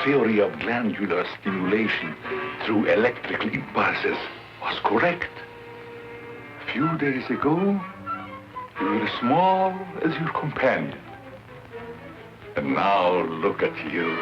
Theory of glandular stimulation through electrical impulses was correct. A few days ago, you were as small as your companion. And now look at you.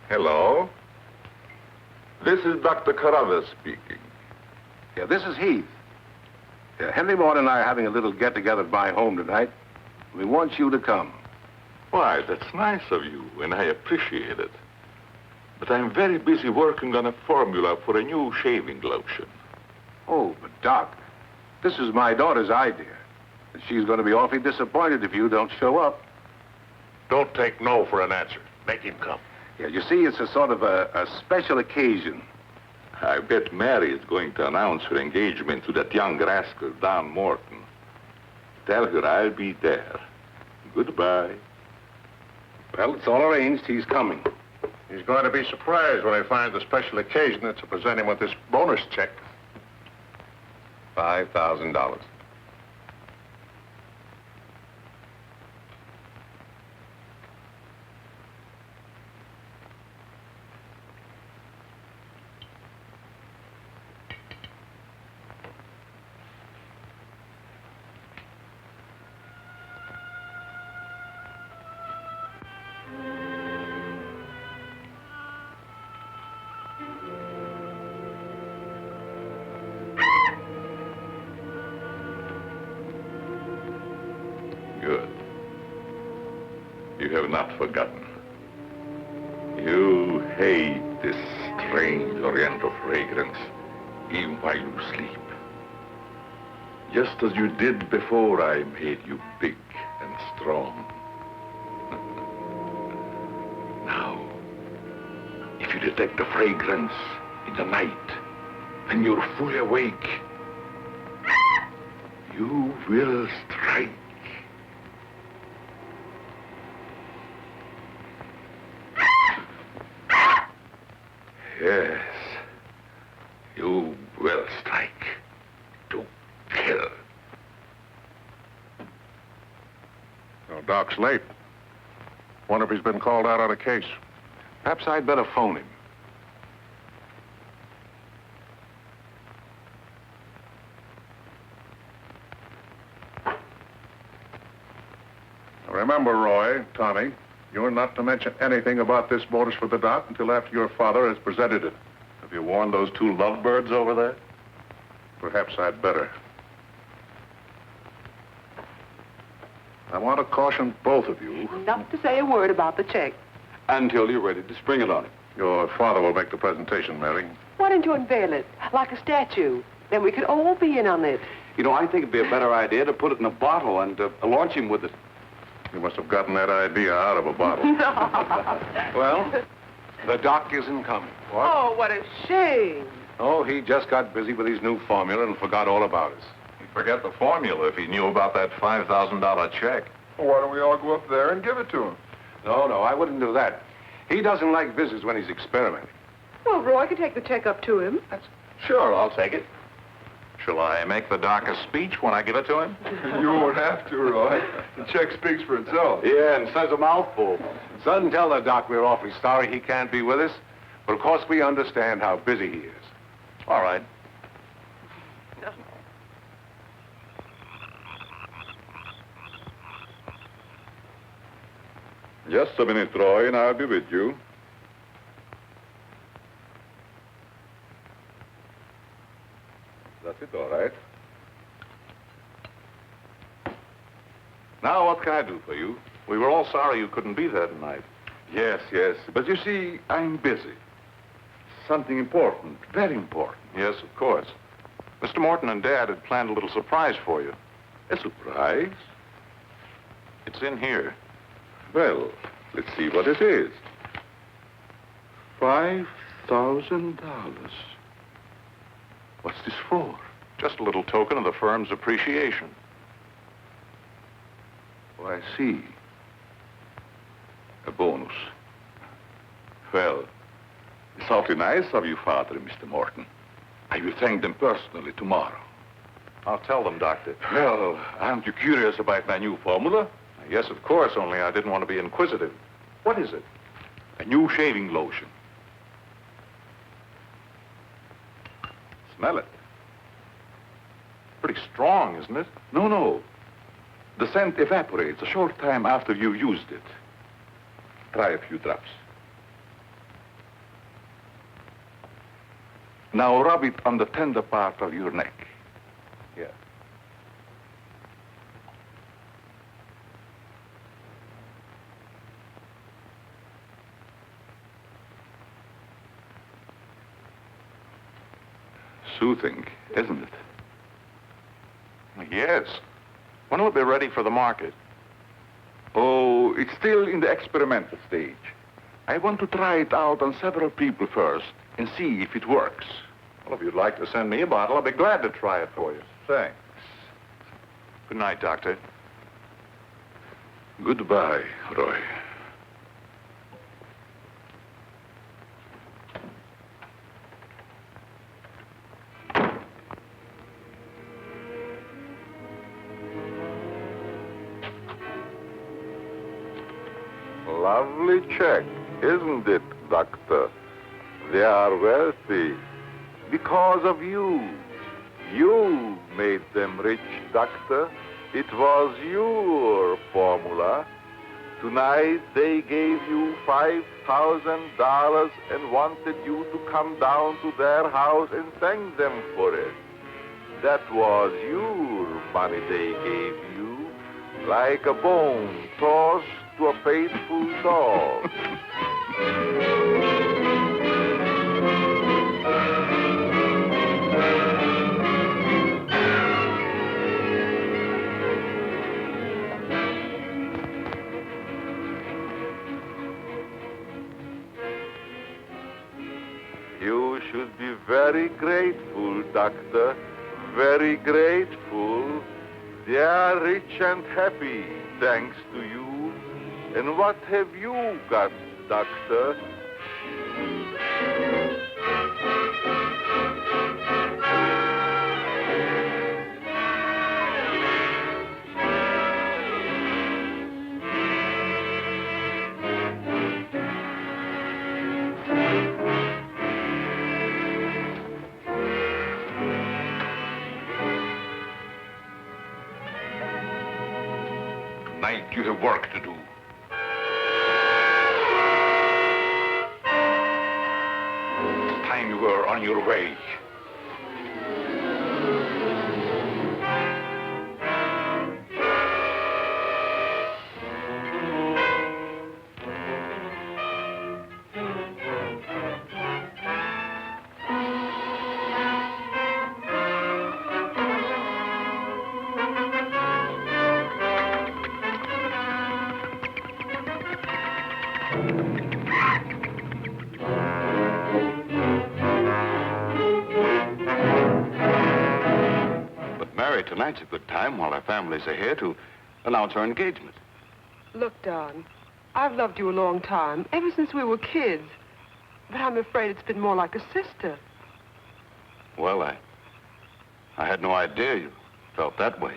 Hello. This is Dr. Carruthers speaking. Yeah, this is Heath. Henry Morton and I are having a little get-together at my home tonight. We want you to come. Why, that's nice of you, and I appreciate it. But I'm very busy working on a formula for a new shaving lotion. Oh, but Doc, this is my daughter's idea. And she's going to be awfully disappointed if you don't show up. Don't take no for an answer. Make him come. Yeah, you see, it's a sort of a special occasion. I bet Mary is going to announce her engagement to that young rascal, Don Morton. Tell her I'll be there. Goodbye. Well, it's all arranged. He's coming. He's going to be surprised when he finds the special occasion that's to present him with this bonus check. $5,000. Good. You have not forgotten. You hate this strange oriental fragrance, even while you sleep. Just as you did before I made you big and strong. Now, if you detect the fragrance in the night, when you're fully awake, you will strike. Yes, you will strike to kill. Well, Doc's late. Wonder if he's been called out on a case. Perhaps I'd better phone him. Remember, Roy, Tommy, you're not to mention anything about this bonus for the Doc until after your father has presented it. Have you warned those two lovebirds over there? Perhaps I'd better. I want to caution both of you. Not to say a word about the check. Until you're ready to spring it on him. Your father will make the presentation, Mary. Why don't you unveil it like a statue? Then we could all be in on it. You know, I think it'd be a better idea to put it in a bottle and launch him with it. You must have gotten that idea out of a bottle. Well, the Doc isn't coming. What? Oh, what a shame. Oh, he just got busy with his new formula and forgot all about us. He'd forget the formula if he knew about that $5,000 check. Well, why don't we all go up there and give it to him? No, I wouldn't do that. He doesn't like visits when he's experimenting. Well, Roy could take the check up to him. Sure, I'll take it. Shall I make the Doc a speech when I give it to him? You won't have to, Roy. The check speaks for itself. Yeah, and says a mouthful. Son, tell the Doc we're awfully sorry he can't be with us. But of course we understand how busy he is. All right. Just a minute, Roy, and I'll be with you. That's it, all right. Now, what can I do for you? We were all sorry you couldn't be there tonight. Yes, but you see, I'm busy. Something important, very important. Yes, of course. Mr. Morton and Dad had planned a little surprise for you. A surprise? It's in here. Well, let's see what it is. $5,000. What's this for? Just a little token of the firm's appreciation. Oh, I see. A bonus. Well, it's awfully nice of you, Father and Mr. Morton. I will thank them personally tomorrow. I'll tell them, Doctor. Well, aren't you curious about my new formula? Yes, of course, only I didn't want to be inquisitive. What is it? A new shaving lotion. Smell it. Pretty strong, isn't it? No. The scent evaporates a short time after you used it. Try a few drops. Now rub it on the tender part of your neck. Here. Soothing, isn't it? Yes. When will it be ready for the market? Oh, it's still in the experimental stage. I want to try it out on several people first and see if it works. Well, if you'd like to send me a bottle, I'll be glad to try it for you. Thanks. Good night, Doctor. Goodbye, Roy. Lovely check, isn't it, Doctor? They are wealthy because of you. You made them rich, Doctor. It was your formula. Tonight they gave you $5,000 and wanted you to come down to their house and thank them for it. That was your money they gave you, like a bone tossed to a faithful dog. You should be very grateful, Doctor. Very grateful. They are rich and happy, thanks to you. And what have you got, Doctor? Tonight you have work to do. It's time you were on your way. Tonight's a good time while our families are here to announce our engagement. Look, Don, I've loved you a long time, ever since we were kids. But I'm afraid it's been more like a sister. Well, I had no idea you felt that way.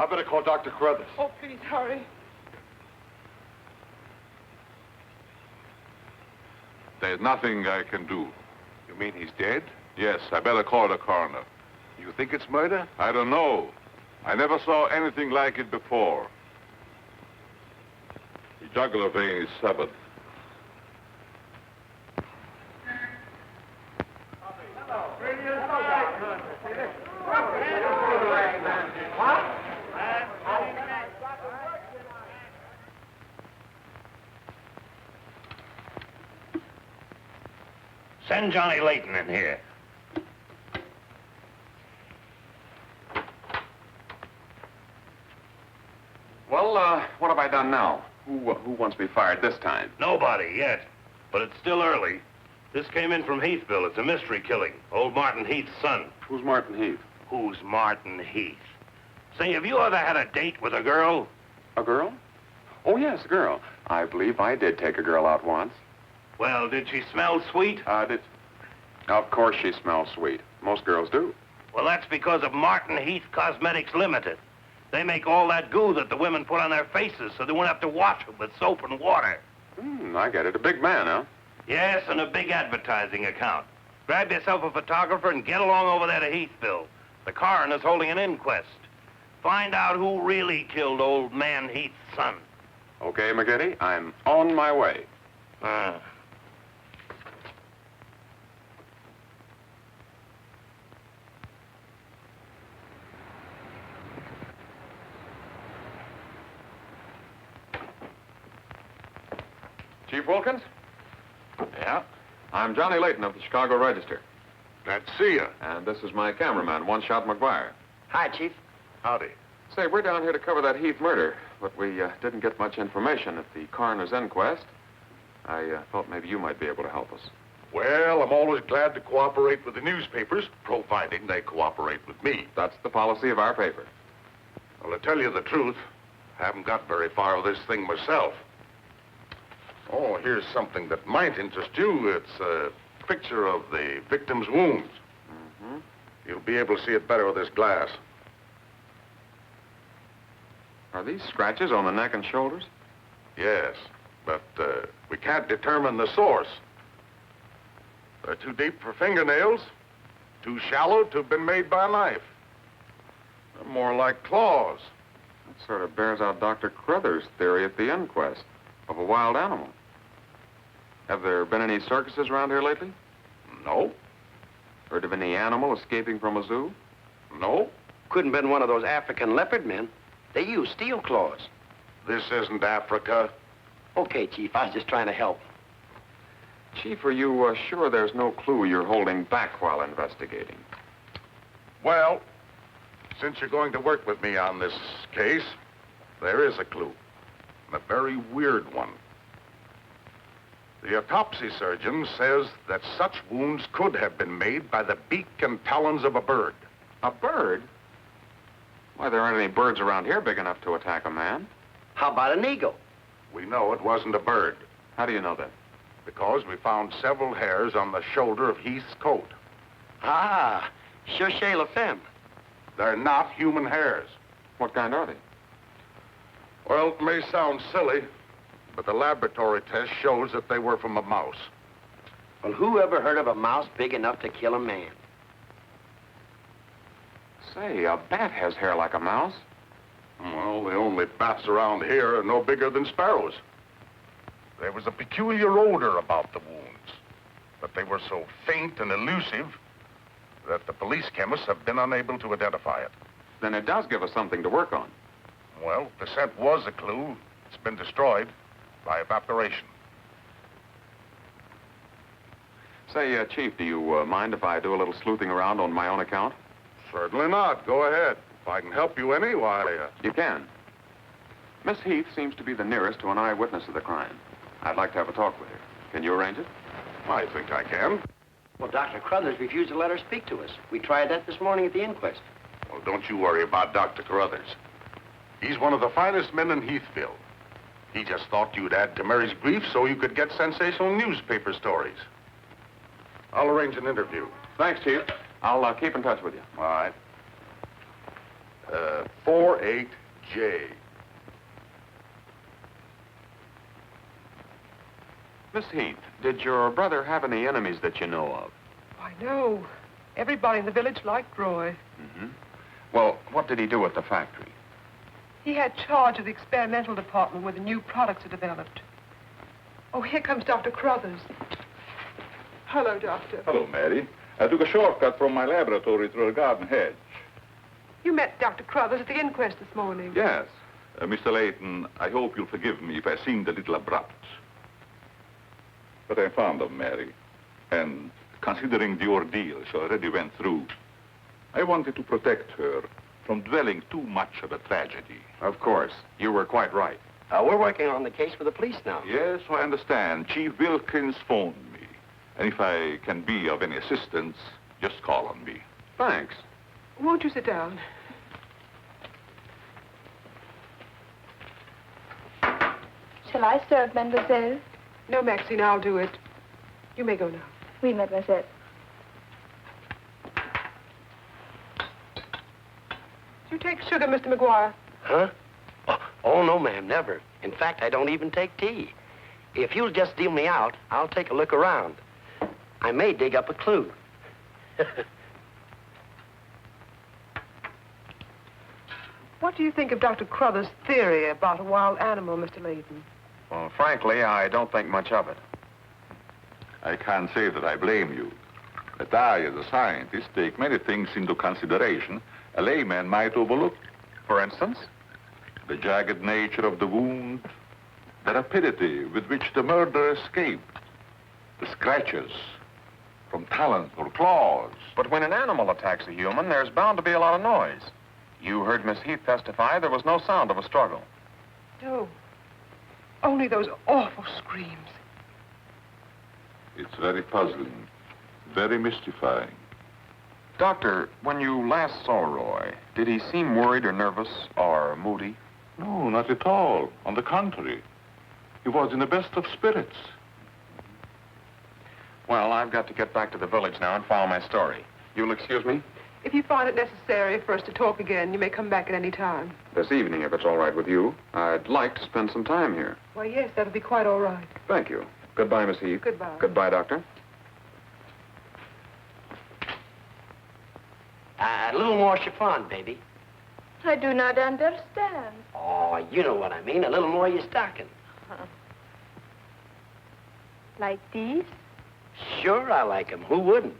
I better call Dr. Carruthers. Oh, please, hurry. There's nothing I can do. You mean he's dead? Yes, I better call the coroner. You think it's murder? I don't know. I never saw anything like it before. The jugular vein is severed. Send Johnny Layton in here. Well, what have I done now? Who wants me fired this time? Nobody yet, but it's still early. This came in from Heathville. It's a mystery killing. Old Martin Heath's son. Who's Martin Heath? Who's Martin Heath? Say, have you ever had a date with a girl? A girl? Oh, yes, a girl. I believe I did take a girl out once. Well, did she smell sweet? Of course she smells sweet. Most girls do. Well, that's because of Martin Heath Cosmetics Limited. They make all that goo that the women put on their faces so they won't have to wash them with soap and water. I get it. A big man, huh? Yes, and a big advertising account. Grab yourself a photographer and get along over there to Heathville. The coroner's holding an inquest. Find out who really killed old man Heath's son. Okay, McGinty, I'm on my way. Chief Wilkins? Yeah? I'm Johnny Layton of the Chicago Register. Glad to see you. And this is my cameraman, One Shot McGuire. Hi, Chief. Howdy. Say, we're down here to cover that Heath murder, but we didn't get much information at the coroner's inquest. I thought maybe you might be able to help us. Well, I'm always glad to cooperate with the newspapers, providing they cooperate with me. That's the policy of our paper. Well, to tell you the truth, I haven't got very far with this thing myself. Oh, here's something that might interest you. It's a picture of the victim's wounds. You'll be able to see it better with this glass. Are these scratches on the neck and shoulders? Yes, but we can't determine the source. They're too deep for fingernails, too shallow to have been made by a knife. They're more like claws. That sort of bears out Dr. Crothers' theory at the inquest of a wild animal. Have there been any circuses around here lately? No, Heard of any animal escaping from a zoo? no, Couldn't have been one of those African leopard men. They use steel claws. this isn't Africa. Okay, Chief, I was just trying to help. Chief, are you sure there's no clue you're holding back while investigating? Well, since you're going to work with me on this case, there is a clue, and a very weird one. The autopsy surgeon says that such wounds could have been made by the beak and talons of a bird. A bird? Why, there aren't any birds around here big enough to attack a man. How about an eagle? We know it wasn't a bird, How do you know that? because we found several hairs on the shoulder of Heath's coat. Ah, Cherchez la femme. They're not human hairs. What kind are they? Well, it may sound silly, but the laboratory test shows that they were from a mouse. Well, who ever heard of a mouse big enough to kill a man? Say, a bat has hair like a mouse. Well, the only bats around here are no bigger than sparrows. There was a peculiar odor about the wounds, but they were so faint and elusive that the police chemists have been unable to identify it. Then it does give us something to work on. Well, the scent was a clue. It's been destroyed by evaporation. Say, Chief, do you mind if I do a little sleuthing around on my own account? Certainly not. Go ahead. If I can help you any, why, You can. Miss Heath seems to be the nearest to an eyewitness of the crime. I'd like to have a talk with her. Can you arrange it? I think I can. Well, Dr. Crothers refused to let her speak to us. We tried that this morning at the inquest. Well, don't you worry about Dr. Carruthers. He's one of the finest men in Heathville. He just thought you'd add to Mary's grief so you could get sensational newspaper stories. I'll arrange an interview. Thanks, Chief. I'll keep in touch with you. All right. 48J. Miss Heath, did your brother have any enemies that you know of? I know. Everybody in the village liked Roy. Well, what did he do at the factory? He had charge of the experimental department where the new products are developed. Oh, here comes Dr. Crothers. Hello, Doctor. Hello, Mary. I took a shortcut from my laboratory through a garden hedge. You met Dr. Crothers at the inquest this morning. Yes. Mr. Layton, I hope you'll forgive me if I seemed a little abrupt. But I'm fond of Mary. And considering the ordeal she already went through, I wanted to protect her from dwelling too much of a tragedy. Of course. You were quite right. We're working on the case for the police now. Yes, I understand. Chief Wilkins phoned me. And if I can be of any assistance, just call on me. Thanks. Won't you sit down? Shall I serve, mademoiselle? No, Maxine, I'll do it. You may go now. Oui, mademoiselle. Do you take sugar, Mr. McGuire? Huh? Oh, no, ma'am, never. In fact, I don't even take tea. If you'll just deal me out, I'll take a look around. I may dig up a clue. What do you think of Dr. Crothers' theory about a wild animal, Mr. Layton? Well, frankly, I don't think much of it. I can't say that I blame you. But I, as a scientist, take many things into consideration a layman might overlook. For instance? The jagged nature of the wound, the rapidity with which the murderer escaped, the scratches from talons or claws. But when an animal attacks a human, there's bound to be a lot of noise. You heard Miss Heath testify there was no sound of a struggle. No. Only those awful screams. It's very puzzling, very mystifying. Doctor, when you last saw Roy, did he seem worried or nervous or moody? No, not at all. On the contrary, he was in the best of spirits. Well, I've got to get back to the village now and follow my story. You'll excuse me? If you find it necessary for us to talk again, you may come back at any time. This evening, if it's all right with you. I'd like to spend some time here. Why, yes, that'll be quite all right. Thank you. Goodbye, Miss Heath. Goodbye. Goodbye, Doctor. A little more chiffon, baby. I do not understand. Oh, you know what I mean. A little more of your stocking. Like these? Sure, I like 'em. Who wouldn't?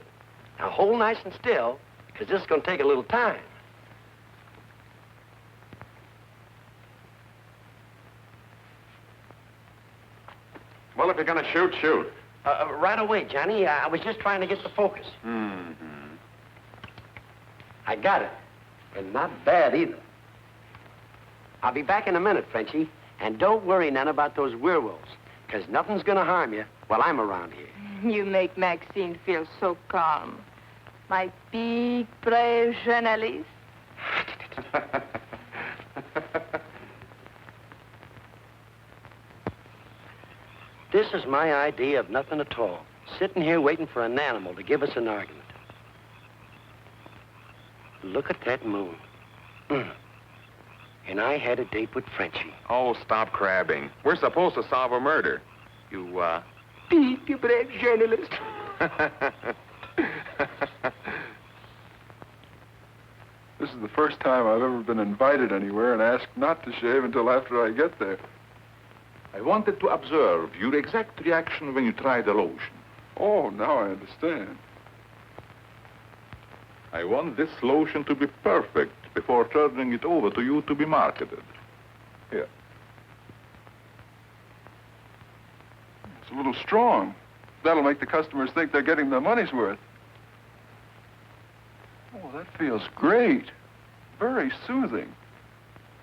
Now, hold nice and still, because this is going to take a little time. Well, if you're going to shoot, shoot. Right away, Johnny. I was just trying to get the focus. Mm-hmm. I got it. And not bad, either. I'll be back in a minute, Frenchie. And don't worry none about those werewolves, because nothing's going to harm you while I'm around here. You make Maxine feel so calm. My big, brave journalist. This is my idea of nothing at all. Sitting here waiting for an animal to give us an argument. Look at that moon. And I had a date with Frenchie. Oh, stop crabbing. We're supposed to solve a murder. You, Big, brave journalist. This is the first time I've ever been invited anywhere and asked not to shave until after I get there. I wanted to observe your exact reaction when you tried the lotion. Oh, now I understand. I want this lotion to be perfect before turning it over to you to be marketed. Here. It's a little strong. That'll make the customers think they're getting their money's worth. Oh, that feels great. Very soothing.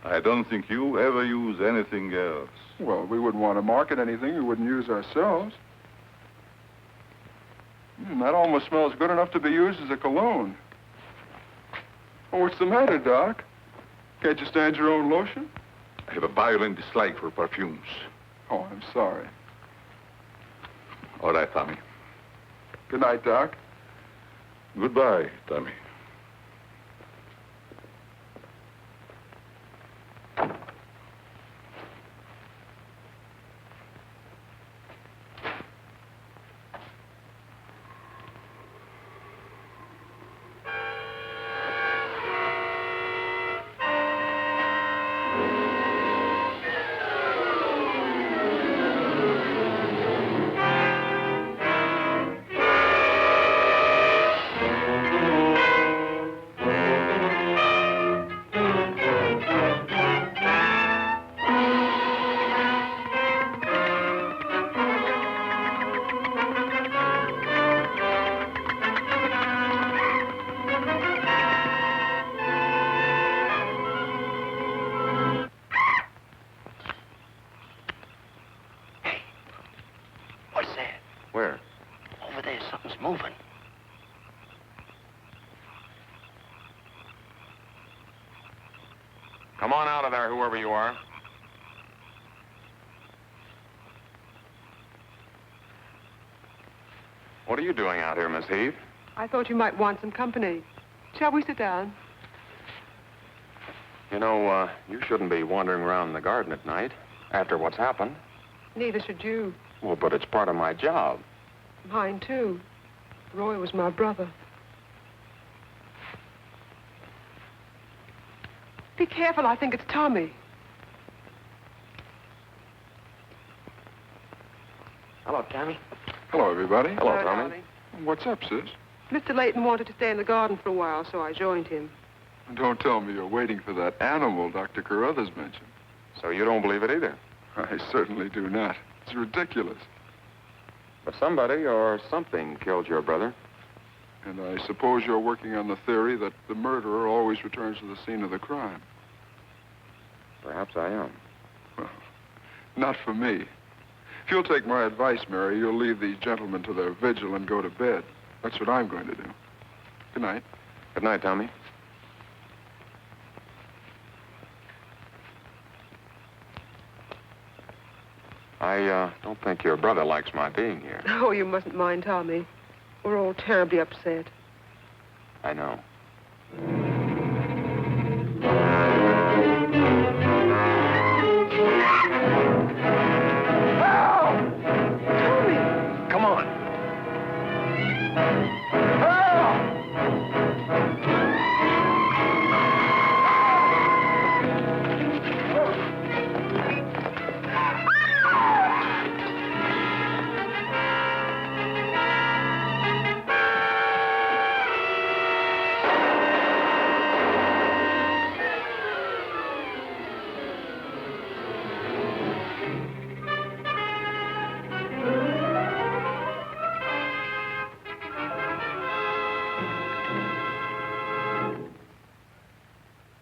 I don't think you ever use anything else. Well, we wouldn't want to market anything we wouldn't use ourselves. That almost smells good enough to be used as a cologne. Oh, what's the matter, Doc? Can't you stand your own lotion? I have a violent dislike for perfumes. Oh, I'm sorry. All right, Tommy. Good night, Doc. Goodbye, Tommy. Where? Over there, something's moving. Come on out of there, whoever you are. What are you doing out here, Miss Heath? I thought you might want some company. Shall we sit down? You know, you shouldn't be wandering around in the garden at night after what's happened. Neither should you. Well, but it's part of my job. Mine, too. Roy was my brother. Be careful, I think it's Tommy. Hello, Tommy. Hello, everybody. Hello, Tommy. What's up, sis? Mr. Layton wanted to stay in the garden for a while, so I joined him. Don't tell me you're waiting for that animal Dr. Carruthers mentioned. So you don't believe it either? I certainly do not. It's ridiculous. But somebody or something killed your brother. And I suppose you're working on the theory that the murderer always returns to the scene of the crime. Perhaps I am. Well, not for me. If you'll take my advice, Mary, you'll leave these gentlemen to their vigil and go to bed. That's what I'm going to do. Good night. Good night, Tommy. I don't think your brother likes my being here. Oh, you mustn't mind Tommy. We're all terribly upset. I know. Come on.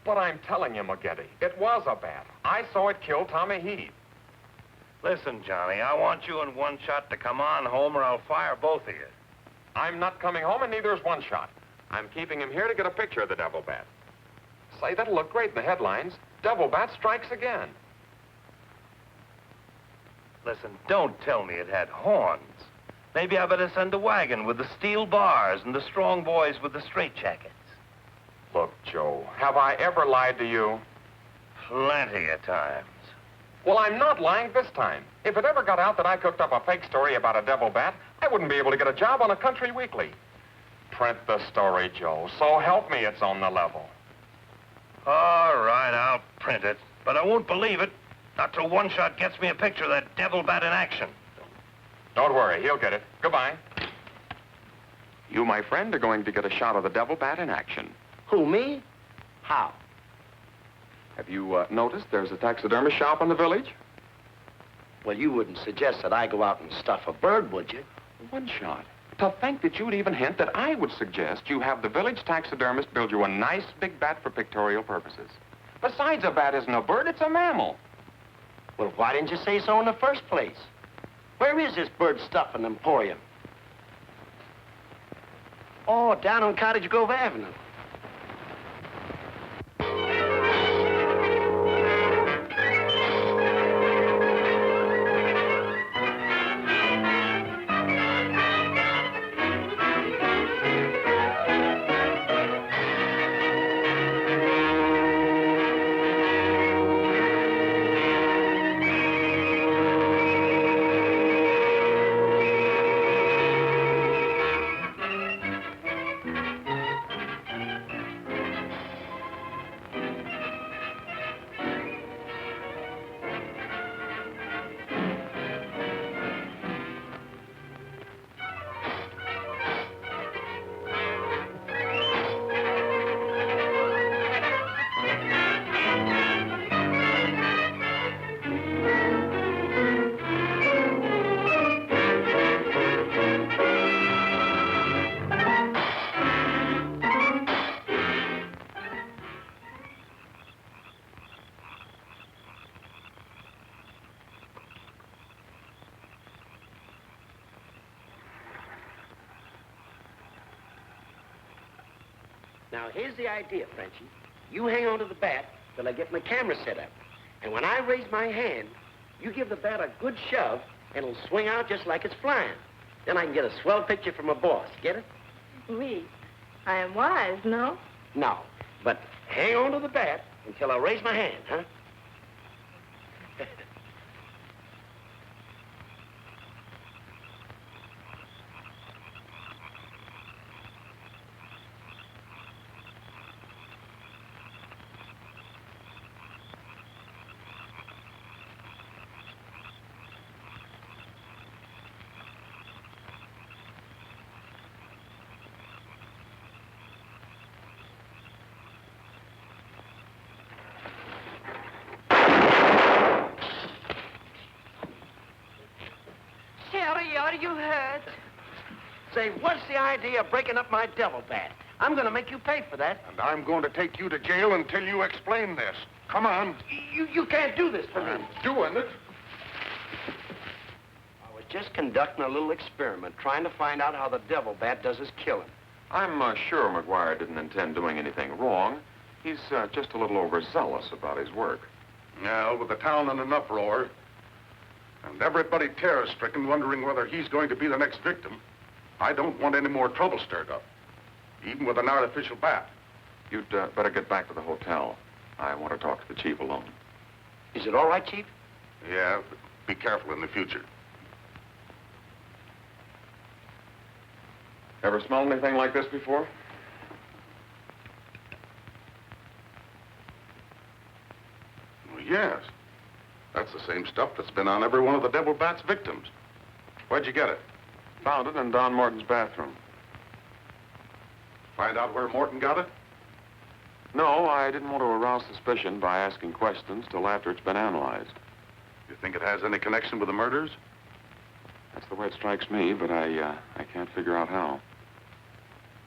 But I'm telling you, McGetty, it was a bat. I saw it kill Tommy Heath. Listen, Johnny, I want you and One Shot to come on home or I'll fire both of you. I'm not coming home, and neither is One Shot. I'm keeping him here to get a picture of the devil bat. Say, that'll look great in the headlines. Devil bat strikes again. Listen, don't tell me it had horns. Maybe I better send a wagon with the steel bars and the strong boys with the straitjackets. Look, Joe, have I ever lied to you? Plenty of times. Well, I'm not lying this time. If it ever got out that I cooked up a fake story about a devil bat, I wouldn't be able to get a job on a country weekly. Print the story, Joe. So help me, it's on the level. All right, I'll print it. But I won't believe it. Not till One Shot gets me a picture of that devil bat in action. Don't worry, he'll get it. Goodbye. You, my friend, are going to get a shot of the devil bat in action. Who, me? How? Have you noticed there's a taxidermist shop in the village? Well, you wouldn't suggest that I go out and stuff a bird, would you? One Shot. To think that you'd even hint that I would suggest you have the village taxidermist build you a nice big bat for pictorial purposes. Besides, a bat isn't a bird, it's a mammal. Well, why didn't you say so in the first place? Where is this bird stuffing emporium? Oh, down on Cottage Grove Avenue. Now, here's the idea, Frenchie. You hang on to the bat till I get my camera set up. And when I raise my hand, you give the bat a good shove, and it'll swing out just like it's flying. Then I can get a swell picture from my boss. Get it? Oui. I am wise, no? No. But hang on to the bat, Until I raise my hand, huh? Harry, are you hurt? Say, what's the idea of breaking up my devil bat? I'm going to make you pay for that. And I'm going to take you to jail until you explain this. Come on. You can't do this for me. I'm doing it. I was just conducting a little experiment, trying to find out how the devil bat does his killing. I'm sure McGuire didn't intend doing anything wrong. He's just a little overzealous about his work. Well, with the town in an uproar, and everybody terror-stricken, wondering whether he's going to be the next victim, I don't want any more trouble stirred up, even with an artificial bat. You'd better get back to the hotel. I want to talk to the chief alone. Is it all right, Chief? Yeah, but be careful in the future. Ever smelled anything like this before? Well, yes. That's the same stuff that's been on every one of the Devil Bat's victims. Where'd you get it? Found it in Don Morton's bathroom. Find out where Morton got it? No, I didn't want to arouse suspicion by asking questions till after it's been analyzed. You think it has any connection with the murders? That's the way it strikes me, but I can't figure out how.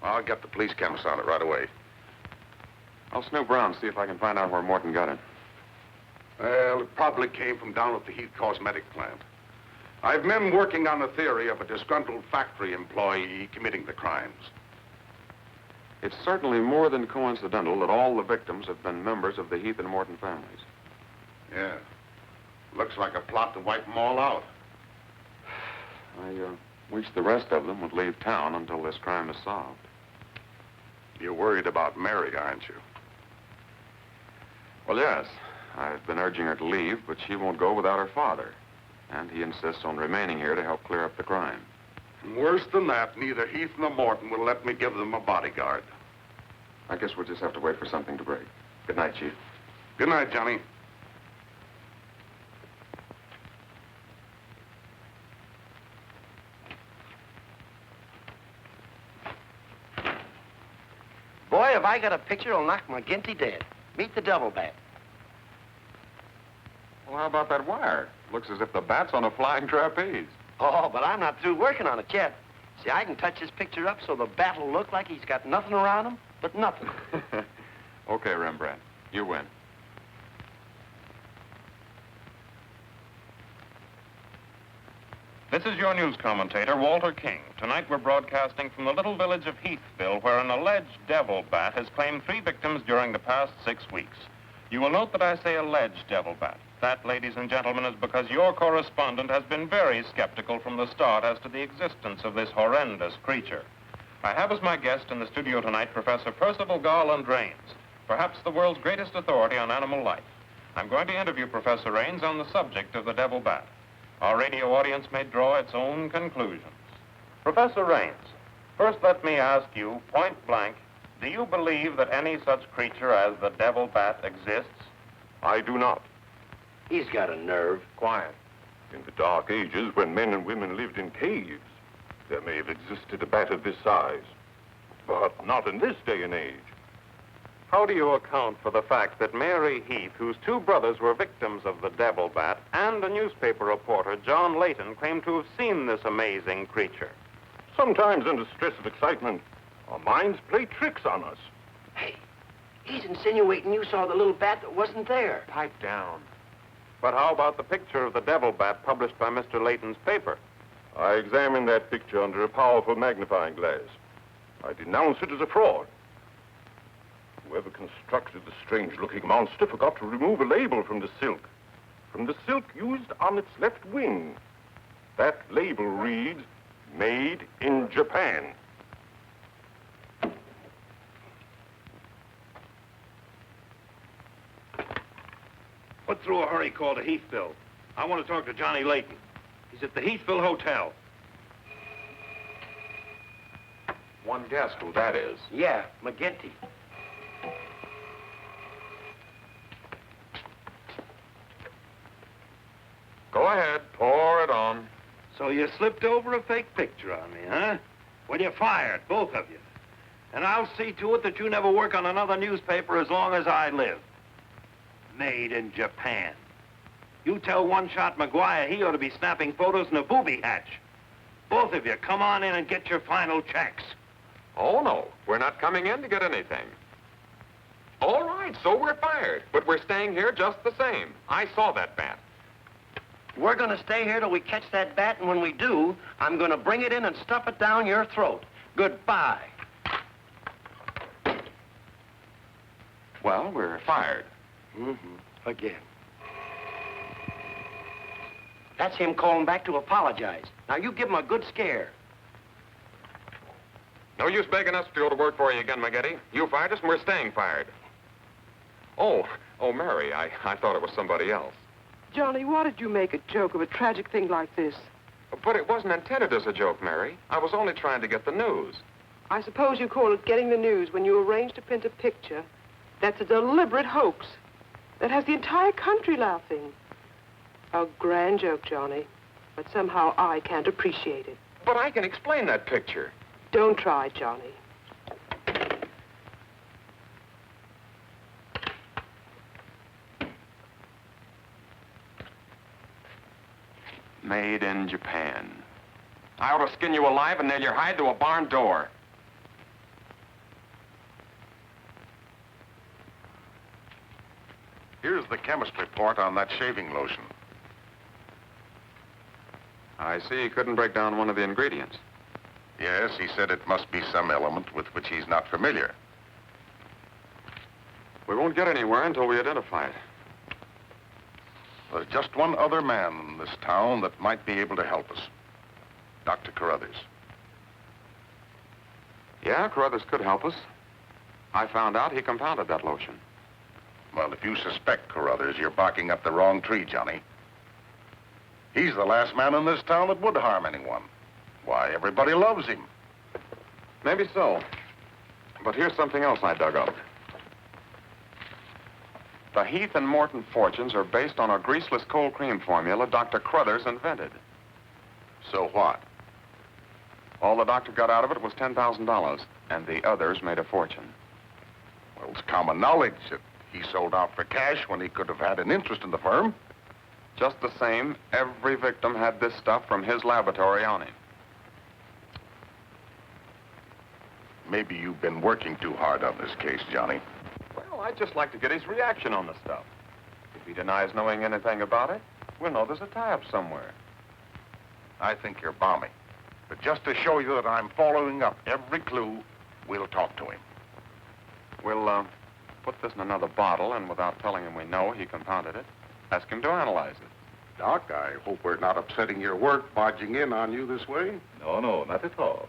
I'll get the police chemist on it right away. I'll snoop around, see if I can find out where Morton got it. Well, it probably came from down at the Heath Cosmetic plant. I've men working on the theory of a disgruntled factory employee committing the crimes. It's certainly more than coincidental that all the victims have been members of the Heath and Morton families. Yeah. Looks like a plot to wipe them all out. I wish the rest of them would leave town until this crime is solved. You're worried about Mary, aren't you? Well, yes. I've been urging her to leave, but she won't go without her father. And he insists on remaining here to help clear up the crime. And worse than that, neither Heath nor Morton will let me give them a bodyguard. I guess we'll just have to wait for something to break. Good night, Chief. Good night, Johnny. Boy, if I got a picture, it'll knock McGinty dead. Meet the devil bat. Well, how about that wire? Looks as if the bat's on a flying trapeze. Oh, but I'm not through working on it yet. See, I can touch this picture up so the bat will look like he's got nothing around him but nothing. Okay, Rembrandt. You win. This is your news commentator, Walter King. Tonight we're broadcasting from the little village of Heathville, where an alleged devil bat has claimed 3 victims during the past 6 weeks. You will note that I say alleged devil bat. That, ladies and gentlemen, is because your correspondent has been very skeptical from the start as to the existence of this horrendous creature. I have as my guest in the studio tonight Professor Percival Garland Rains, perhaps the world's greatest authority on animal life. I'm going to interview Professor Rains on the subject of the devil bat. Our radio audience may draw its own conclusions. Professor Rains, first let me ask you, point blank, do you believe that any such creature as the devil bat exists? I do not. He's got a nerve. Quiet. In the Dark Ages, when men and women lived in caves, there may have existed a bat of this size. But not in this day and age. How do you account for the fact that Mary Heath, whose 2 brothers were victims of the devil bat, and a newspaper reporter, John Layton, claimed to have seen this amazing creature? Sometimes under stress of excitement, our minds play tricks on us. Hey, he's insinuating you saw the little bat that wasn't there. Pipe down. But how about the picture of the devil bat published by Mr. Layton's paper? I examined that picture under a powerful magnifying glass. I denounce it as a fraud. Whoever constructed the strange-looking monster forgot to remove a label from the silk. From the silk used on its left wing. That label reads, "Made in Japan." What through a hurry call to Heathville? I want to talk to Johnny Layton. He's at the Heathville Hotel. One guess who that is. Yeah, McGinty. Go ahead, pour it on. So you slipped over a fake picture on me, huh? Well, you're fired, both of you. And I'll see to it that you never work on another newspaper as long as I live. Made in Japan. You tell One-Shot McGuire he ought to be snapping photos in a booby hatch. Both of you, come on in and get your final checks. Oh, no. We're not coming in to get anything. All right, so we're fired. But we're staying here just the same. I saw that bat. We're going to stay here till we catch that bat, and when we do, I'm going to bring it in and stuff it down your throat. Goodbye. Well, we're fired. Again. That's him calling back to apologize. Now, you give him a good scare. No use begging us to go to work for you again, McGetty. You fired us, and we're staying fired. Oh, Mary, I thought it was somebody else. Johnny, why did you make a joke of a tragic thing like this? But it wasn't intended as a joke, Mary. I was only trying to get the news. I suppose you call it getting the news when you arrange to print a picture. That's a deliberate hoax that has the entire country laughing. A grand joke, Johnny, but somehow I can't appreciate it. But I can explain that picture. Don't try, Johnny. Made in Japan. I ought to skin you alive and nail your hide to a barn door. Here's the chemist report on that shaving lotion. I see he couldn't break down one of the ingredients. Yes, he said it must be some element with which he's not familiar. We won't get anywhere until we identify it. There's just one other man in this town that might be able to help us. Dr. Carruthers. Yeah, Carruthers could help us. I found out he compounded that lotion. Well, if you suspect Carruthers, you're barking up the wrong tree, Johnny. He's the last man in this town that would harm anyone. Why, everybody loves him. Maybe so. But here's something else I dug up. The Heath and Morton fortunes are based on a greaseless cold cream formula Dr. Carruthers invented. So what? All the doctor got out of it was $10,000, and the others made a fortune. Well, it's common knowledge that he sold out for cash when he could have had an interest in the firm. Just the same, every victim had this stuff from his laboratory on him. Maybe you've been working too hard on this case, Johnny. Well, I'd just like to get his reaction on the stuff. If he denies knowing anything about it, we'll know there's a tie-up somewhere. I think you're balmy. But just to show you that I'm following up every clue, we'll talk to him. We'll, put this in another bottle, and without telling him we know he compounded it, ask him to analyze it. Doc, I hope we're not upsetting your work barging in on you this way. No, not at all.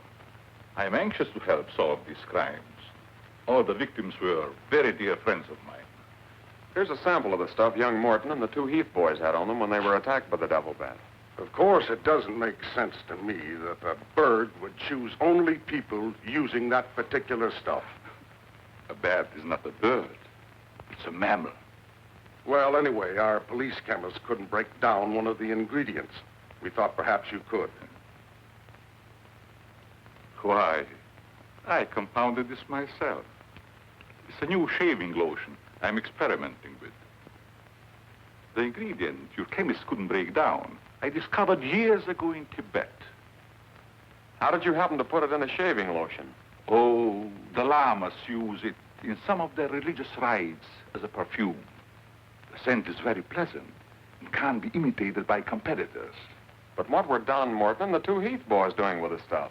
I'm anxious to help solve these crimes. All the victims were very dear friends of mine. Here's a sample of the stuff young Morton and the two Heath boys had on them when they were attacked by the devil bat. Of course, it doesn't make sense to me that a bird would choose only people using that particular stuff. A bat is not a bird. It's a mammal. Well, anyway, our police chemist couldn't break down one of the ingredients. We thought perhaps you could. Why, I compounded this myself. It's a new shaving lotion I'm experimenting with. The ingredient your chemist couldn't break down, I discovered years ago in Tibet. How did you happen to put it in a shaving lotion? Oh, the lamas use it in some of their religious rites as a perfume. The scent is very pleasant and can't be imitated by competitors. But what were Don Morton and the two Heath boys doing with the stuff?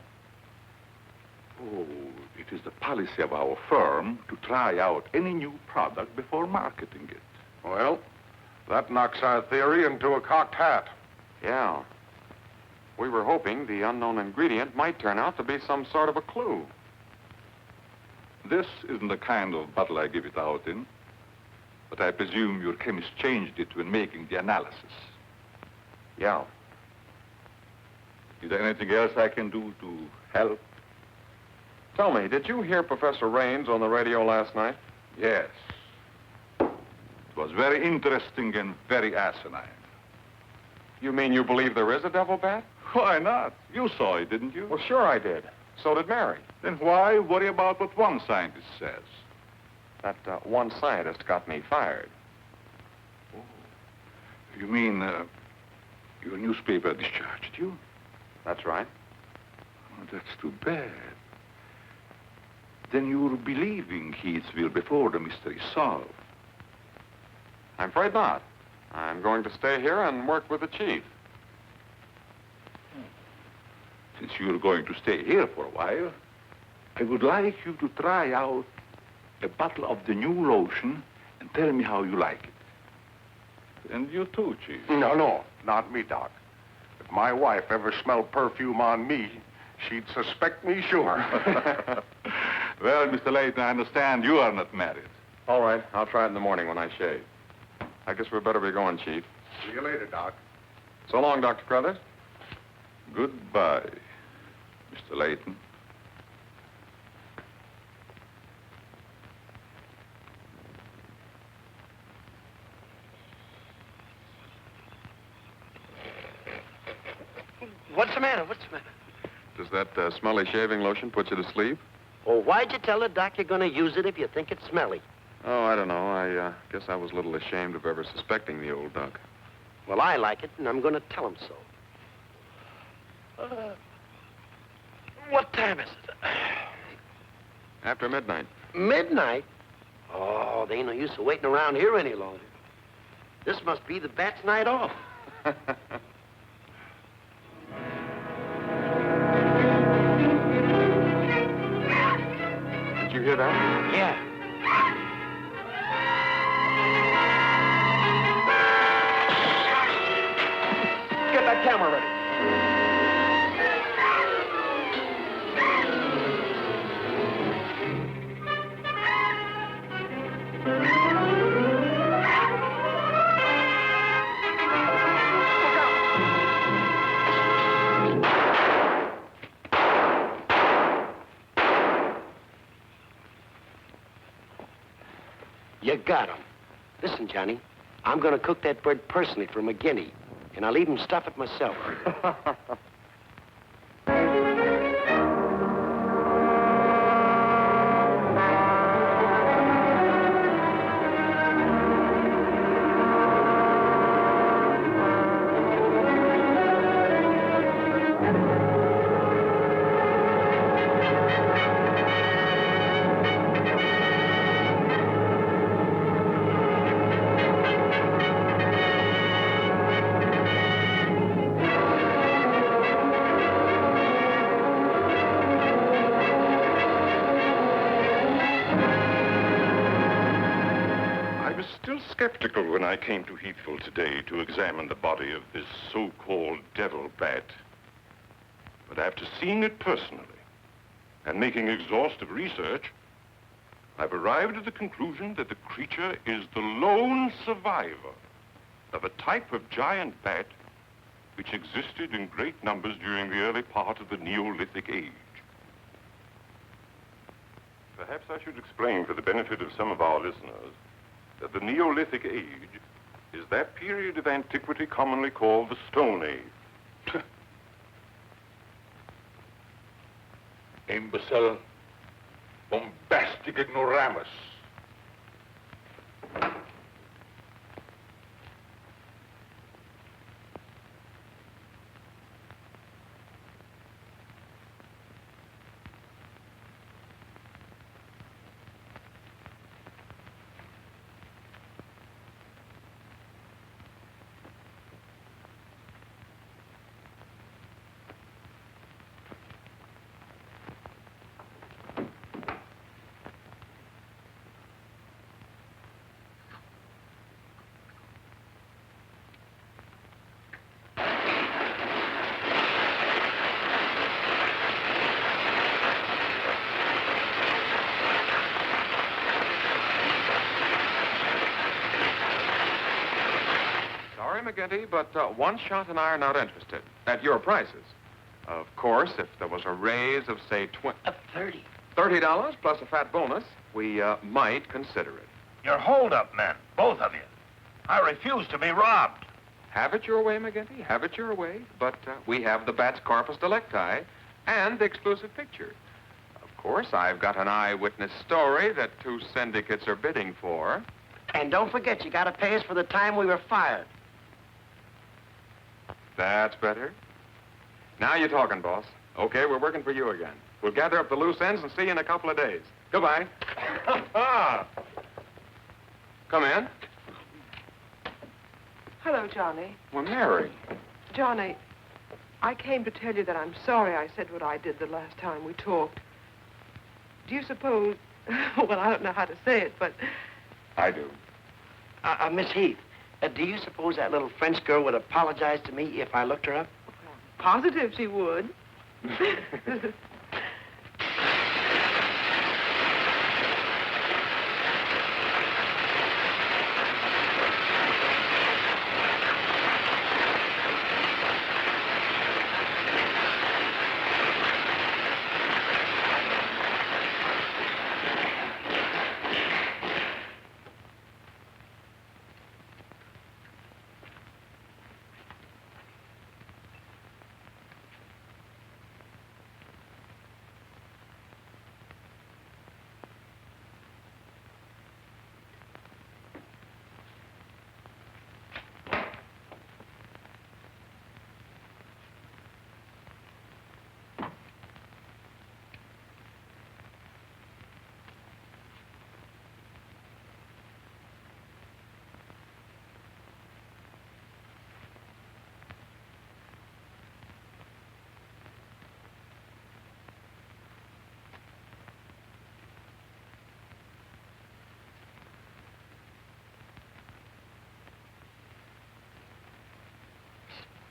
Oh, it is the policy of our firm to try out any new product before marketing it. Well, that knocks our theory into a cocked hat. Yeah. We were hoping the unknown ingredient might turn out to be some sort of a clue. This isn't the kind of bottle I give it out in. But I presume your chemist changed it when making the analysis. Yeah. Is there anything else I can do to help? Tell me, did you hear Professor Raines on the radio last night? Yes. It was very interesting and very asinine. You mean you believe there is a devil bat? Why not? You saw it, didn't you? Well, sure I did. So did Mary. Then why worry about what one scientist says? That one scientist got me fired. Oh. You mean your newspaper discharged you? That's right. Oh, that's too bad. Then you're believing Heathville before the mystery is solved. I'm afraid not. I'm going to stay here and work with the chief. Since you're going to stay here for a while, I would like you to try out a bottle of the new lotion and tell me how you like it. And you too, Chief. No, not me, Doc. If my wife ever smelled perfume on me, she'd suspect me sure. Well, Mr. Layton, I understand you are not married. All right, I'll try it in the morning when I shave. I guess we better be going, Chief. See you later, Doc. So long, Dr. Crothers. Goodbye, Mr. Layton. What's the matter? What's the matter? Does that smelly shaving lotion put you to sleep? Well, why'd you tell the doc you're going to use it if you think it's smelly? Oh, I don't know. I guess I was a little ashamed of ever suspecting the old duck. Well, I like it, and I'm going to tell him so. What time is it? After midnight. Midnight? Oh, they ain't no use of waiting around here any longer. This must be the bat's night off. Did you hear that? Yeah. Get that camera ready. You got him. Listen, Johnny, I'm going to cook that bird personally for McGinney, and I'll even stuff it myself. Skeptical when I came to Heathville today to examine the body of this so-called devil bat. But after seeing it personally and making exhaustive research, I've arrived at the conclusion that the creature is the lone survivor of a type of giant bat which existed in great numbers during the early part of the Neolithic age. Perhaps I should explain for the benefit of some of our listeners that the Neolithic age is that period of antiquity commonly called the Stone Age. Imbecile, bombastic ignoramus. McGinty, but One Shot and I are not interested. At your prices. Of course, if there was a raise of, say, $30 plus a fat bonus, we might consider it. You're hold-up men, both of you. I refuse to be robbed. Have it your way, McGinty. Have it your way. But we have the Bat's corpus delicti and the exclusive picture. Of course, I've got an eyewitness story that 2 syndicates are bidding for. And don't forget, you gotta pay us for the time we were fired. That's better. Now you're talking, boss. Okay, we're working for you again. We'll gather up the loose ends and see you in a couple of days. Goodbye. Come in. Hello, Johnny. Well, Mary. Johnny, I came to tell you that I'm sorry I said what I did the last time we talked. Do you suppose... well, I don't know how to say it, but... I do. Miss Heath, do you suppose that little French girl would apologize to me if I looked her up? Positive she would.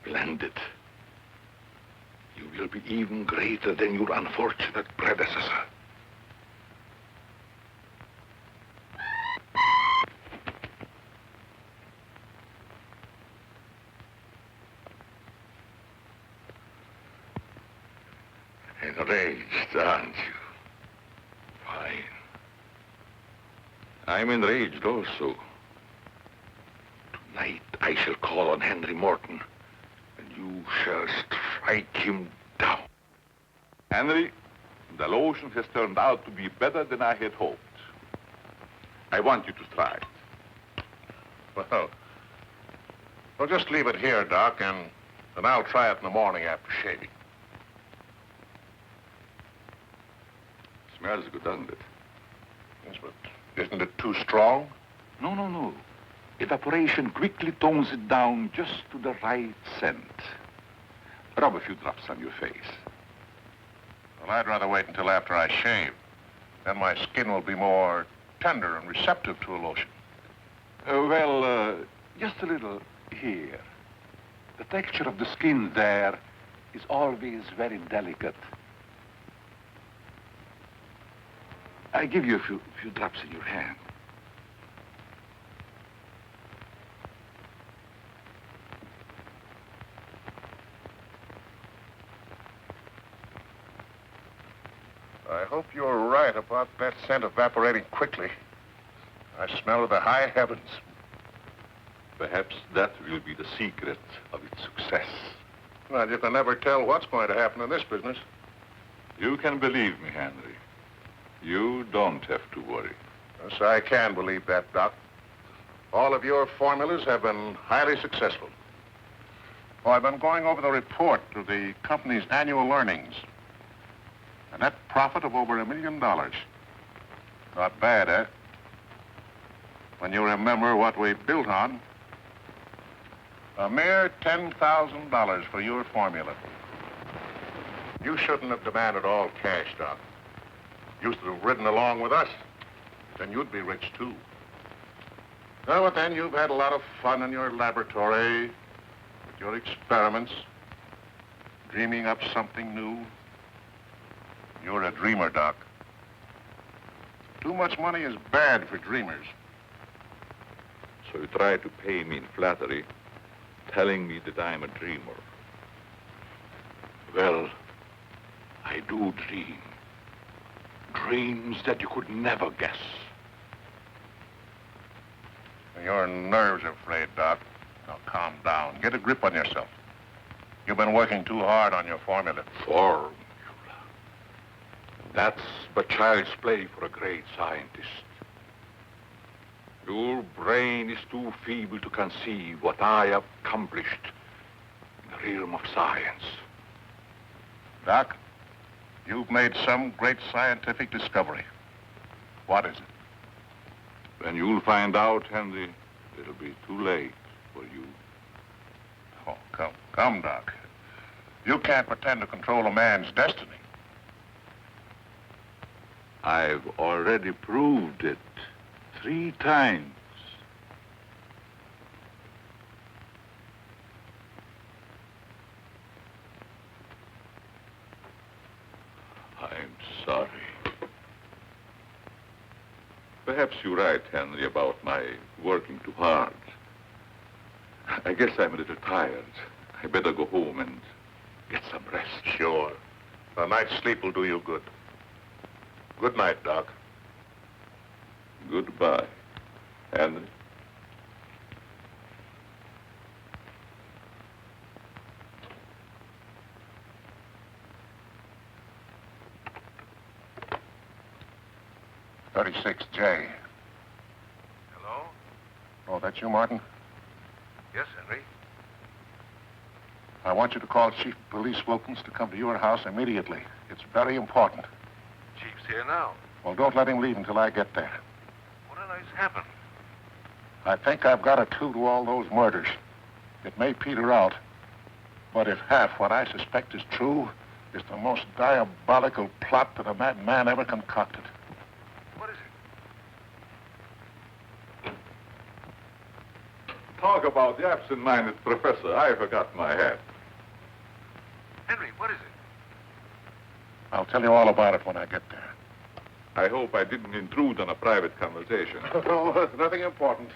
Splendid. You will be even greater than your unfortunate predecessor. Enraged, aren't you? Fine. I'm enraged also. Tonight I shall call on Henry Morton. You shall strike him down. Henry, the lotion has turned out to be better than I had hoped. I want you to try it. Well, just leave it here, Doc, and I'll try it in the morning after shaving. Smells good, doesn't it? Yes, but isn't it too strong? No. Evaporation quickly tones it down just to the right scent. Rub a few drops on your face. Well, I'd rather wait until after I shave. Then my skin will be more tender and receptive to a lotion. Just a little here. The texture of the skin there is always very delicate. I give you a few drops in your hand. I hope you're right about that scent evaporating quickly. I smell of the high heavens. Perhaps that will be the secret of its success. Well, you can never tell what's going to happen in this business. You can believe me, Henry. You don't have to worry. Yes, I can believe that, Doc. All of your formulas have been highly successful. Oh, I've been going over the report of the company's annual earnings. A net profit of over $1 million. Not bad, eh? When you remember what we built on. A mere $10,000 for your formula. You shouldn't have demanded all cash, Doc. You should have ridden along with us. Then you'd be rich, too. No, but then you've had a lot of fun in your laboratory, with your experiments, dreaming up something new. You're a dreamer, Doc. Too much money is bad for dreamers. So you try to pay me in flattery. telling me that I'm a dreamer. Well, I do dream. Dreams that you could never guess. Your nerves are frayed, Doc. Now, calm down. Get a grip on yourself. You've been working too hard on your formula. Formula. That's but child's play for a great scientist. Your brain is too feeble to conceive what I have accomplished in the realm of science. Doc, you've made some great scientific discovery. What is it? When you'll find out, Henry, it'll be too late for you. Oh, come, Doc. You can't pretend to control a man's destiny. I've already proved it 3 times. I'm sorry. Perhaps you're right, Henry, about my working too hard. I guess I'm a little tired. I better go home and get some rest. Sure. A night's sleep will do you good. Good night, Doc. Goodbye, Henry. J. Hello? Oh, that's you, Martin? Yes, Henry. I want you to call Chief of Police Wilkins to come to your house immediately. It's very important. Chief's here now. Well, don't let him leave until I get there. What on earth's happened? I think I've got a clue to all those murders. It may peter out, but if half what I suspect is true, it's the most diabolical plot that a madman ever concocted. What is it? Talk about the absent-minded professor. I forgot my hat. Henry, what is it? I'll tell you all about it when I get there. I hope I didn't intrude on a private conversation. Oh, nothing important.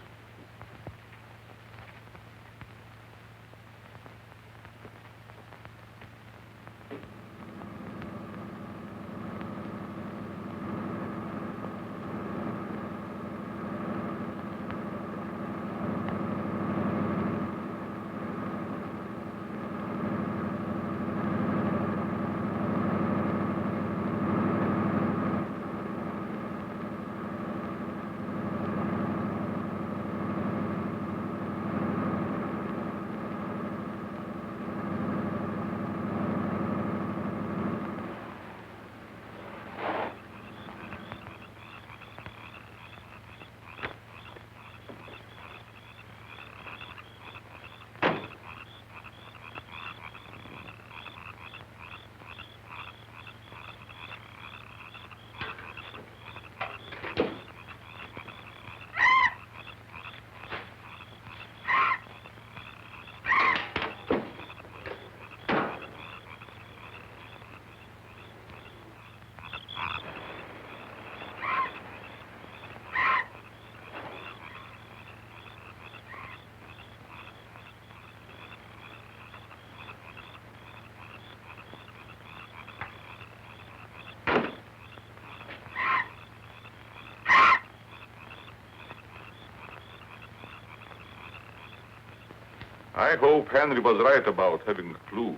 I hope Henry was right about having a clue.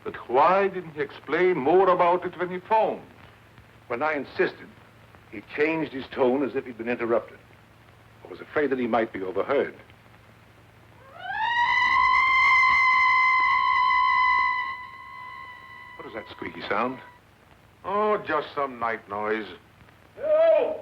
But why didn't he explain more about it when he phoned? When I insisted, he changed his tone as if he'd been interrupted. I was afraid that he might be overheard. What is that squeaky sound? Oh, just some night noise. No!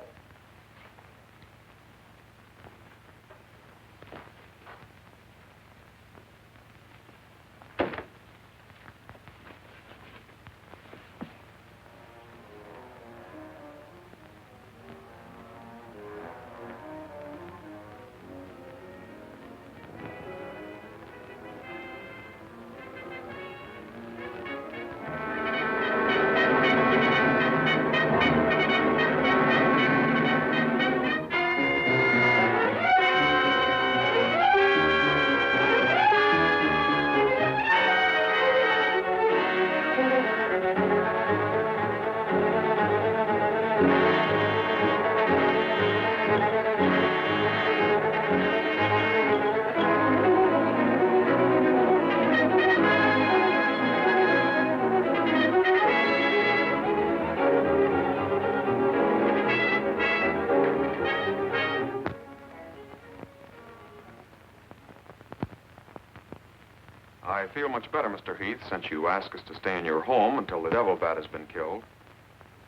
I feel much better, Mr. Heath, since you asked us to stay in your home until the devil bat has been killed.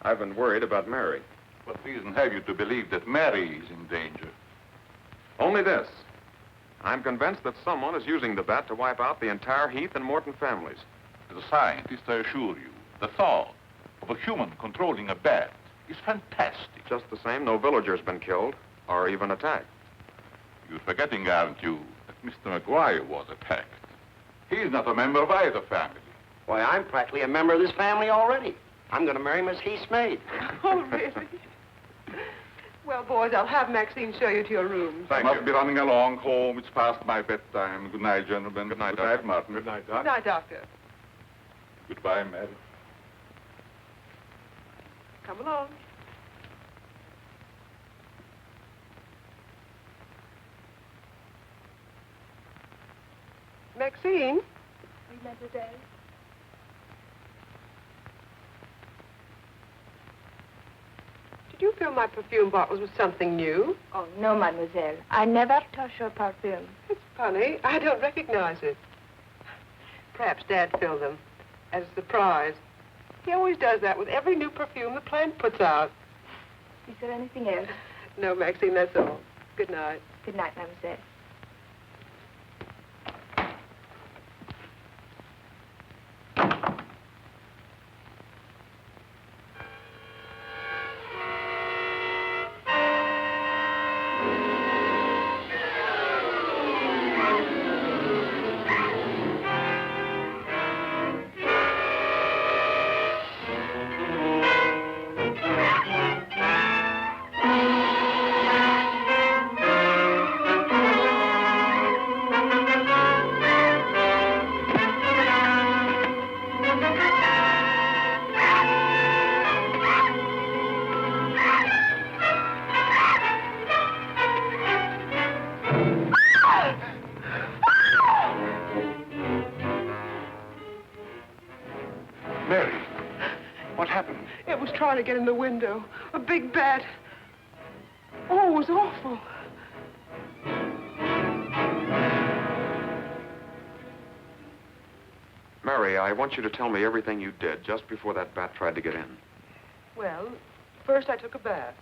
I've been worried about Mary. What reason have you to believe that Mary is in danger? Only this. I'm convinced that someone is using the bat to wipe out the entire Heath and Morton families. As a scientist, I assure you, the thought of a human controlling a bat is fantastic. Just the same, no villager's been killed or even attacked. You're forgetting, aren't you, that Mr. McGuire was attacked. He's not a member of either family. Why, I'm practically a member of this family already. I'm going to marry Miss Heath's maid. Oh, really? Well, boys, I'll have Maxine show you to your rooms. I must be running along home. It's past my bedtime. Good night, gentlemen. Good night, Good Doctor. night, Martin. Good night, Good Doc. night, Doctor. Goodbye, Mary. Come along. Maxine? Oui, mademoiselle. Did you fill my perfume bottles with something new? Oh, no, mademoiselle. I never touch your perfume. It's funny. I don't recognize it. Perhaps Dad filled them as a surprise. He always does that with every new perfume the plant puts out. Is there anything else? No, Maxine, that's all. Good night. Good night, mademoiselle. Mary, what happened? It was trying to get in the window. A big bat. Oh, it was awful. Mary, I want you to tell me everything you did just before that bat tried to get in. Well, first I took a bath.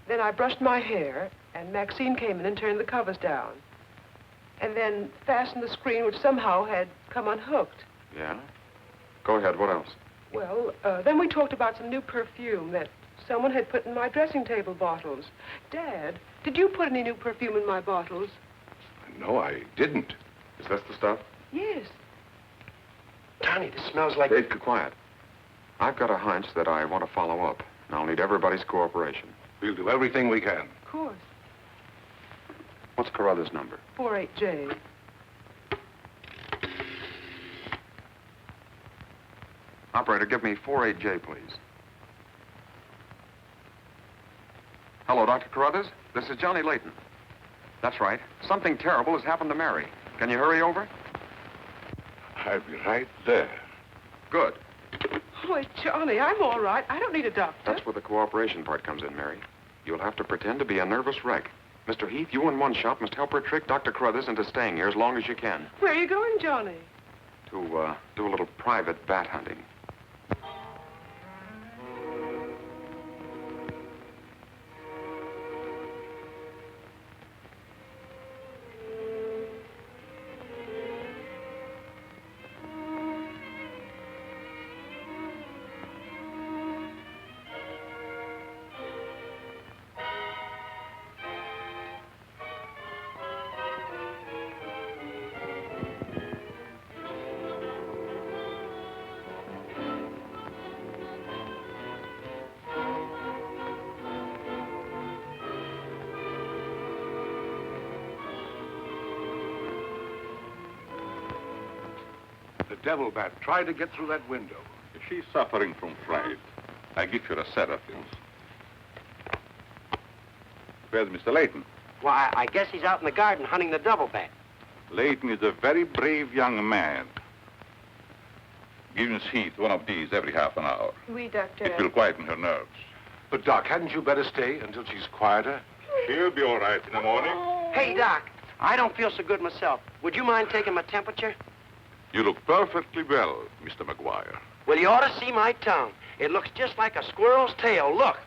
Then I brushed my hair, and Maxine came in and turned the covers down. And then fastened the screen, which somehow had come unhooked. Yeah? Go ahead, what else? Well, then we talked about some new perfume that someone had put in my dressing table bottles. Dad, did you put any new perfume in my bottles? No, I didn't. Is this the stuff? Yes. Johnny, this smells like... Hey, quiet. I've got a hunch that I want to follow up, and I'll need everybody's cooperation. We'll do everything we can. Of course. What's Carruthers' number? 48J. Operator, give me 48J, please. Hello, Dr. Carruthers. This is Johnny Layton. That's right. Something terrible has happened to Mary. Can you hurry over? I'll be right there. Good. Oh, Johnny, I'm all right. I don't need a doctor. That's where the cooperation part comes in, Mary. You'll have to pretend to be a nervous wreck. Mr. Heath, you and one shot must help her trick Dr. Carruthers into staying here as long as you can. Where are you going, Johnny? To, do a little private bat hunting. The devil bat tried to get through that window. If she's suffering from fright, I give her a sedative. Where's Mr. Layton? Why, I guess he's out in the garden hunting the double bat. Layton is a very brave young man. Give Miss Heath one of these every half an hour. Oui, doctor. It will quieten her nerves. But, Doc, hadn't you better stay until she's quieter? She'll be all right in the morning. Hey, Doc, I don't feel so good myself. Would you mind taking my temperature? You look perfectly well, Mr. McGuire. Well, you ought to see my tongue. It looks just like a squirrel's tail. Look.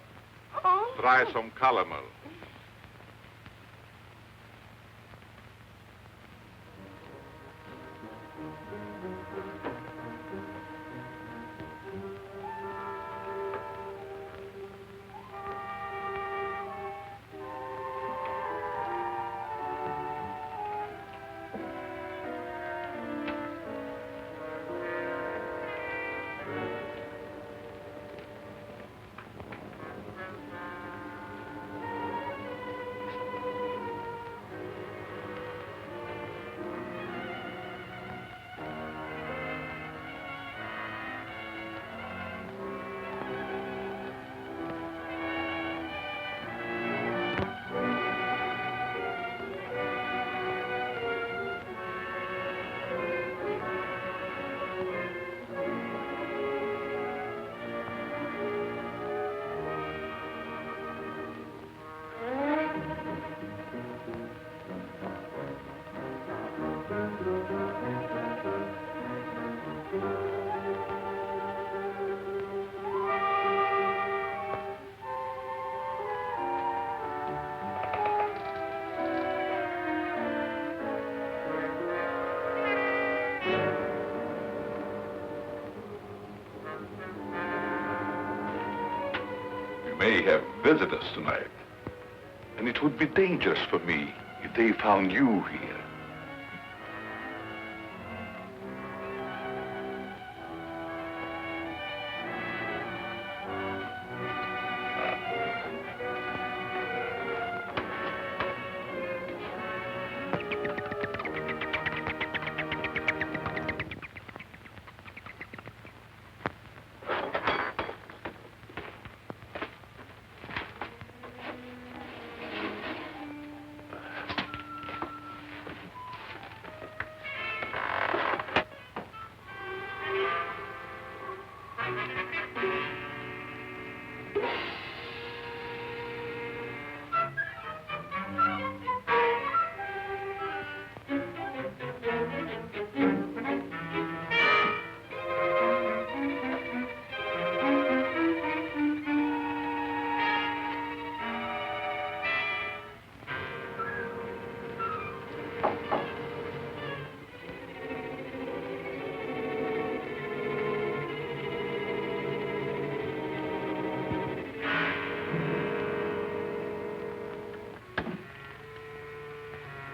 Try some calomel. May have visitors tonight. And it would be dangerous for me if they found you here.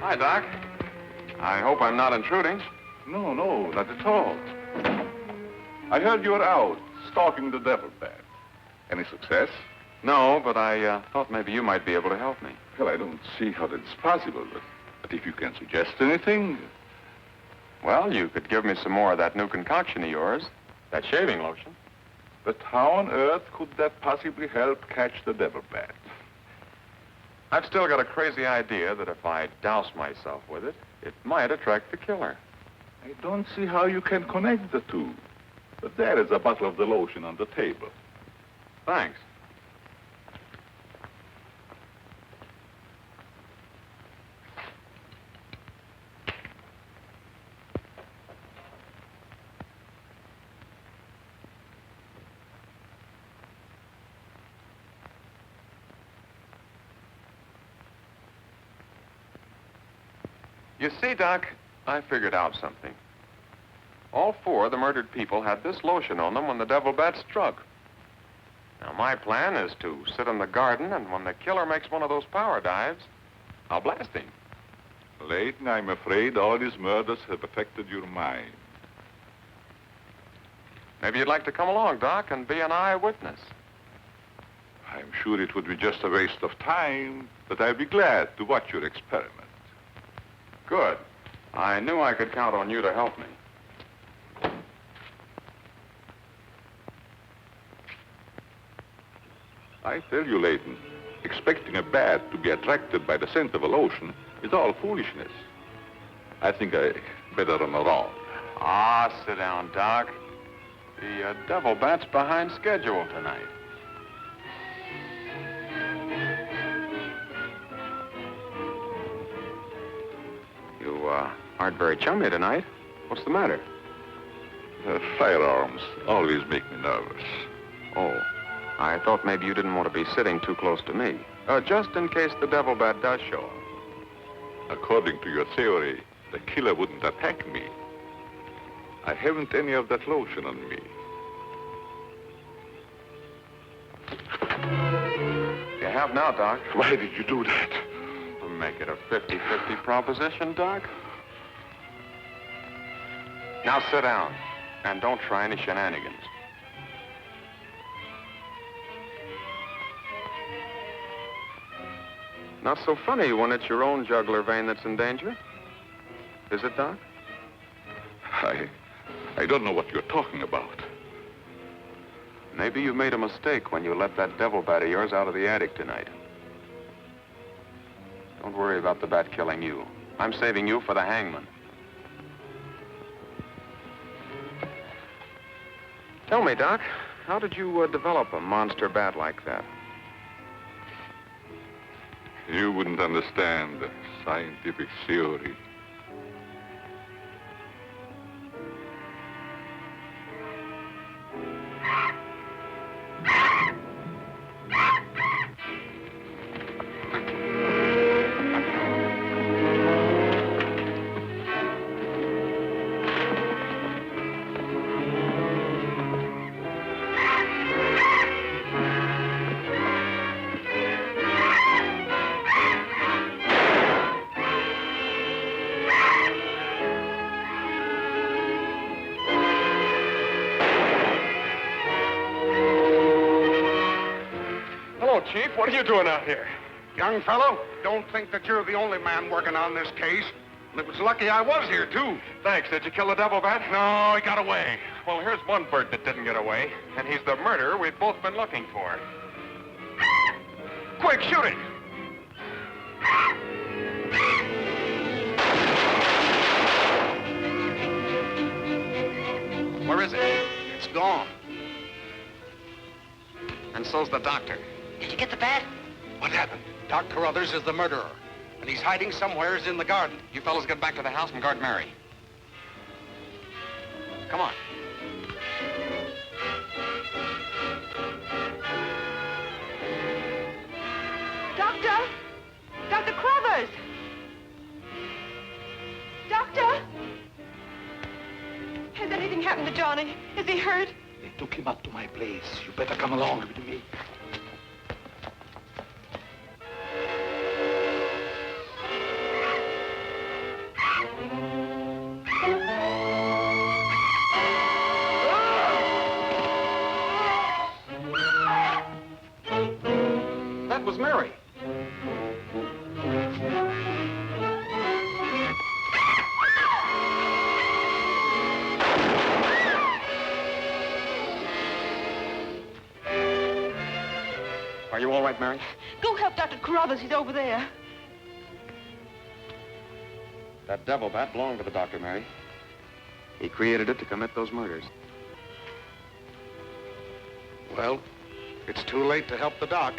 Hi, Doc. I hope I'm not intruding. No, not at all. I heard you were out stalking the devil bat. Any success? No, but I thought maybe you might be able to help me. Well, I don't see how that's possible, but if you can suggest anything... Well, you could give me some more of that new concoction of yours, that shaving lotion. But how on earth could that possibly help catch the devil bat? I've still got a crazy idea that if I douse myself with it, it might attract the killer. I don't see how you can connect the two. But there is a bottle of the lotion on the table. Thanks. You see, Doc, I figured out something. All four of the murdered people had this lotion on them when the devil bat struck. Now, my plan is to sit in the garden, and when the killer makes one of those power dives, I'll blast him. Leighton, I'm afraid all these murders have affected your mind. Maybe you'd like to come along, Doc, and be an eyewitness. I'm sure it would be just a waste of time, but I'd be glad to watch your experiment. Good. I knew I could count on you to help me. I tell you, Leighton, expecting a bat to be attracted by the scent of a lotion is all foolishness. I think I better run around. Ah, sit down, Doc. The devil bat's behind schedule tonight. You aren't very chummy tonight. What's the matter? Firearms always make me nervous. Oh, I thought maybe you didn't want to be sitting too close to me. Just in case the devil bat does show up. According to your theory, the killer wouldn't attack me. I haven't any of that lotion on me. You have now, Doc. Why did you do that? To make it a 50-50 proposition, Doc. Now sit down, and don't try any shenanigans. Not so funny when it's your own jugular vein that's in danger. Is it, Doc? I don't know what you're talking about. Maybe you made a mistake when you let that devil bat of yours out of the attic tonight. Don't worry about the bat killing you. I'm saving you for the hangman. Tell me, Doc, how did you develop a monster bat like that? You wouldn't understand the scientific theory. Chief, what are you doing out here? Young fellow, don't think that you're the only man working on this case. And it was lucky I was here, too. Thanks. Did you kill the devil bat? No, he got away. Well, here's one bird that didn't get away, and he's the murderer we've both been looking for. Quick, shoot it! Where is it? It's gone. And so's the doctor. Did you get the bat? What happened? Doc Carruthers is the murderer, and he's hiding somewheres in the garden. You fellas get back to the house and guard Mary. Come on. Doctor! Dr. Crothers! Doctor! Has anything happened to Johnny? Is he hurt? They took him up to my place. You better come along with me. That was Mary. Are you all right, Mary? Go help Dr. Carruthers. He's over there. That devil bat belonged to the doctor, Mary. He created it to commit those murders. Well, it's too late to help the doc.